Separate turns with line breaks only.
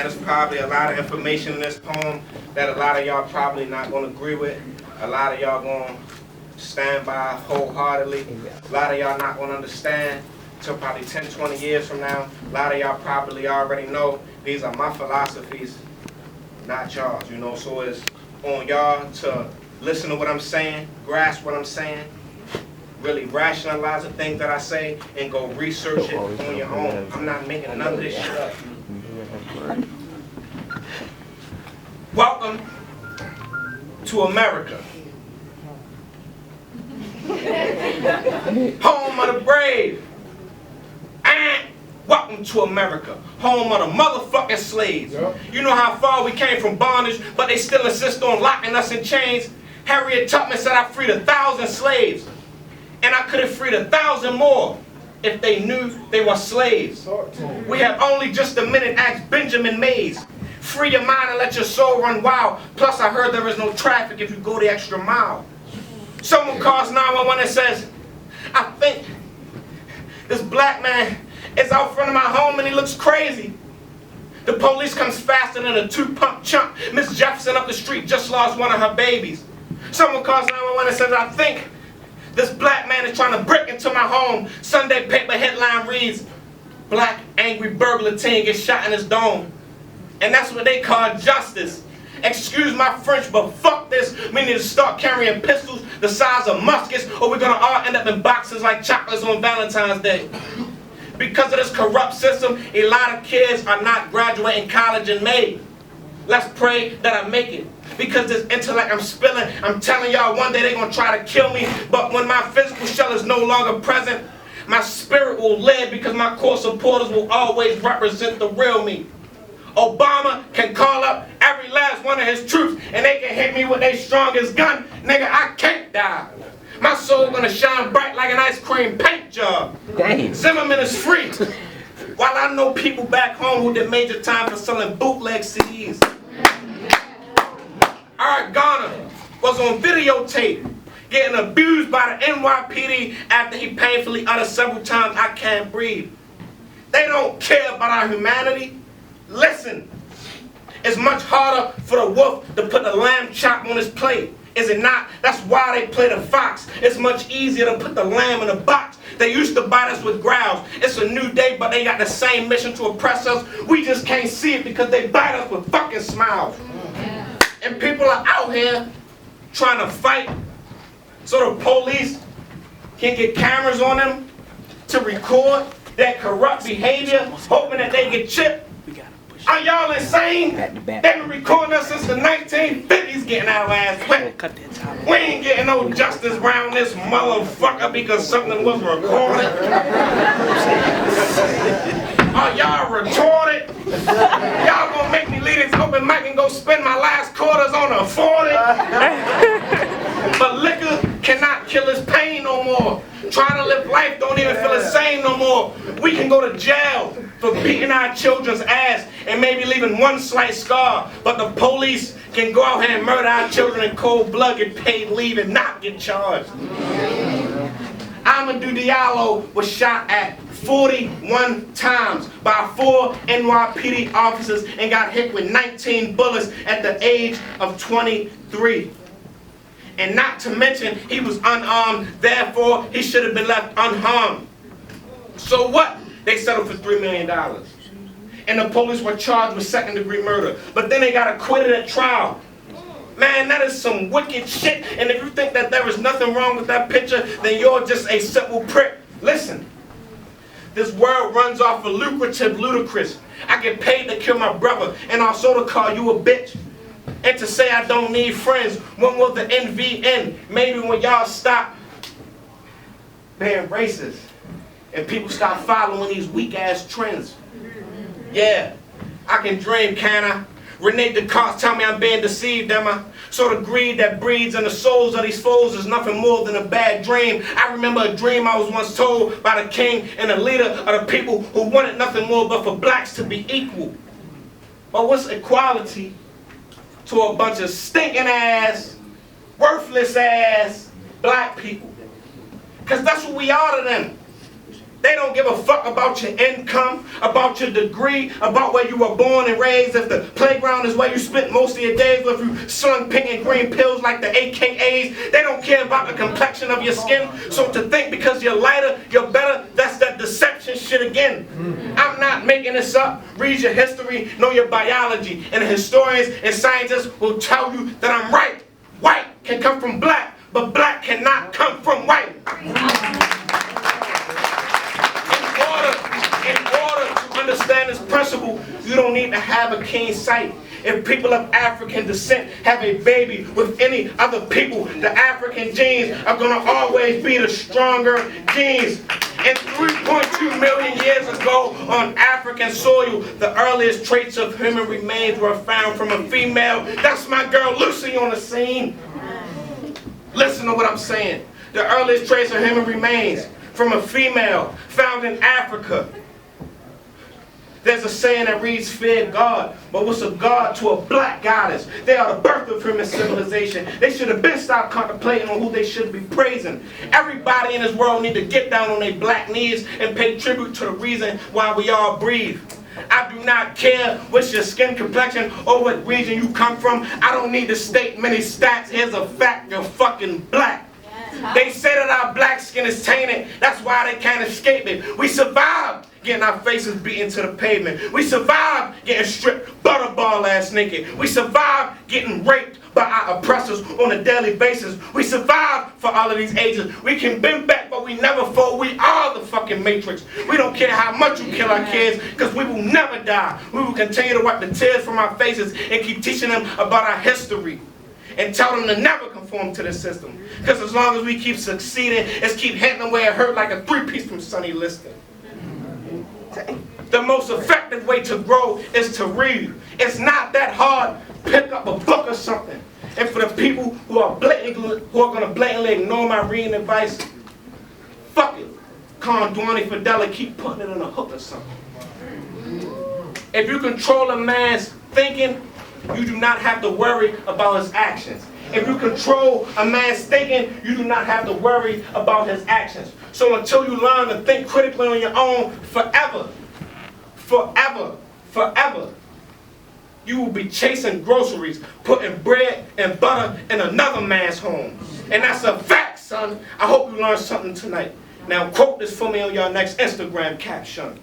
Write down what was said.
There's probably a lot of information in this poem that a lot of y'all probably not going to agree with. A lot of y'all going to stand by wholeheartedly. A lot of y'all not going to understand until probably 10, 20 years from now. A lot of y'all probably already know these are my philosophies, not y'all's, you know. So it's on y'all to listen to what I'm saying, grasp what I'm saying, really rationalize the things that I say, and go research it on your own. I'm not making none of this shit up. Welcome to America. Home of the brave. And welcome to America. Home of the motherfucking slaves. You know how far we came from bondage, but they still insist on locking us in chains? Harriet Tubman said I freed 1,000 slaves. And I could have freed 1,000 more if they knew they were slaves. We have only just a minute, asked Benjamin Mays. Free your mind and let your soul run wild. Plus I heard there is no traffic if you go the extra mile. Someone calls 911 and says, I think this black man is out front of my home and he looks crazy. The police comes faster than a 2-pump chump. Miss Jefferson up the street just lost one of her babies. Someone calls 911 and says, I think this black man is trying to break into my home. Sunday paper headline reads, black angry burglar teen gets shot in his dome. And that's what they call justice. Excuse my French, but fuck this. We need to start carrying pistols the size of muskets, or we're gonna all end up in boxes like chocolates on Valentine's Day. Because of this corrupt system, a lot of kids are not graduating college in May. Let's pray that I make it. Because this intellect I'm spilling, I'm telling y'all one day they're gonna try to kill me, but when my physical shell is no longer present, my spirit will live because my core supporters will always represent the real me. Obama can call up every last one of his troops and they can hit me with their strongest gun. Nigga, I can't die. My soul gonna shine bright like an ice cream paint job. Dang. Zimmerman is free. While I know people back home who did major time for selling bootleg CDs. Art Garner was on videotape getting abused by the NYPD after he painfully uttered several times, I can't breathe. They don't care about our humanity. Listen, it's much harder for the wolf to put the lamb chop on his plate, is it not? That's why they play the fox. It's much easier to put the lamb in a box. They used to bite us with growls. It's a new day, but they got the same mission to oppress us. We just can't see it because they bite us with fucking smiles. And people are out here trying to fight so the police can get cameras on them to record their corrupt behavior, hoping that they get chipped. Are y'all insane? They've been recording us since the 1950s getting our ass wet. We ain't getting no justice around this motherfucker because something was recorded. Are y'all retorted? Y'all gonna make me leave this open mic and go spend my last quarters on a 40? But liquor cannot kill his pain no more. Trying to live life don't even feel the same no more. We can go to jail for beating our children's ass and maybe leaving one slight scar, but the police can go out here and murder our children in cold blood, get paid leave, and not get charged. Amadou Diallo was shot at 41 times by 4 NYPD officers and got hit with 19 bullets at the age of 23. And not to mention, he was unarmed, therefore he should have been left unharmed. So what? They settled for $3 million. And the police were charged with second-degree murder. But then they got acquitted at trial. Man, that is some wicked shit. And if you think that there is nothing wrong with that picture, then you're just a simple prick. Listen, this world runs off of lucrative ludicrous. I get paid to kill my brother, and also to call you a bitch. And to say I don't need friends. When will the envy end? Maybe when y'all stop being racist and people stop following these weak-ass trends. Yeah, I can dream, can I? Rene Descartes tell me I'm being deceived, am I? So the greed that breeds in the souls of these foes is nothing more than a bad dream. I remember a dream I was once told by the king and the leader of the people who wanted nothing more but for blacks to be equal. But what's equality to a bunch of stinking ass, worthless ass black people? Because that's what we are to them. They don't give a fuck about your income, about your degree, about where you were born and raised. If the playground is where you spent most of your days, or if you slung pink and green pills like the AKAs. They don't care about the complexion of your skin. So to think because you're lighter, you're better, that's that deception shit again. I'm not making this up. Read your history, know your biology. And the historians and scientists will tell you that I'm right. White can come from black, but black cannot come from white. In order to understand this principle, you don't need to have a keen sight. If people of African descent have a baby with any other people, the African genes are going to always be the stronger genes. And 3.2 million years ago on African soil, the earliest traits of human remains were found from a female. That's my girl Lucy on the scene. Listen to what I'm saying. The earliest traits of human remains from a female found in Africa. There's a saying that reads, fear God. But what's a God to a black goddess? They are the birth of human civilization. They should have been stopped contemplating on who they should be praising. Everybody in this world need to get down on their black knees and pay tribute to the reason why we all breathe. I do not care what's your skin complexion or what region you come from. I don't need to state many stats. Here's a fact, you're fucking black. They say that our black skin is tainted. That's why they can't escape it. We survived getting our faces beaten to the pavement. We survived getting stripped butterball ass naked. We survived getting raped by our oppressors on a daily basis. We survived for all of these ages. We can bend back, but we never fall. We are the fucking Matrix. We don't care how much you kill our kids, because we will never die. We will continue to wipe the tears from our faces and keep teaching them about our history. And tell them to never conform to the system. Because as long as we keep succeeding, it's keep hitting them where it hurt like a 3-piece from Sonny Liston. The most effective way to grow is to read. It's not that hard. Pick up a book or something. And for the people who are going to blatantly ignore my reading advice, fuck it. Kondwani Fidel and keep putting it in a hook or something. If you control a man's thinking, you do not have to worry about his actions. If you control a man's thinking, you do not have to worry about his actions. So until you learn to think critically on your own, forever, you will be chasing groceries, putting bread and butter in another man's home. And that's a fact, son. I hope you learned something tonight. Now quote this for me on your next Instagram caption.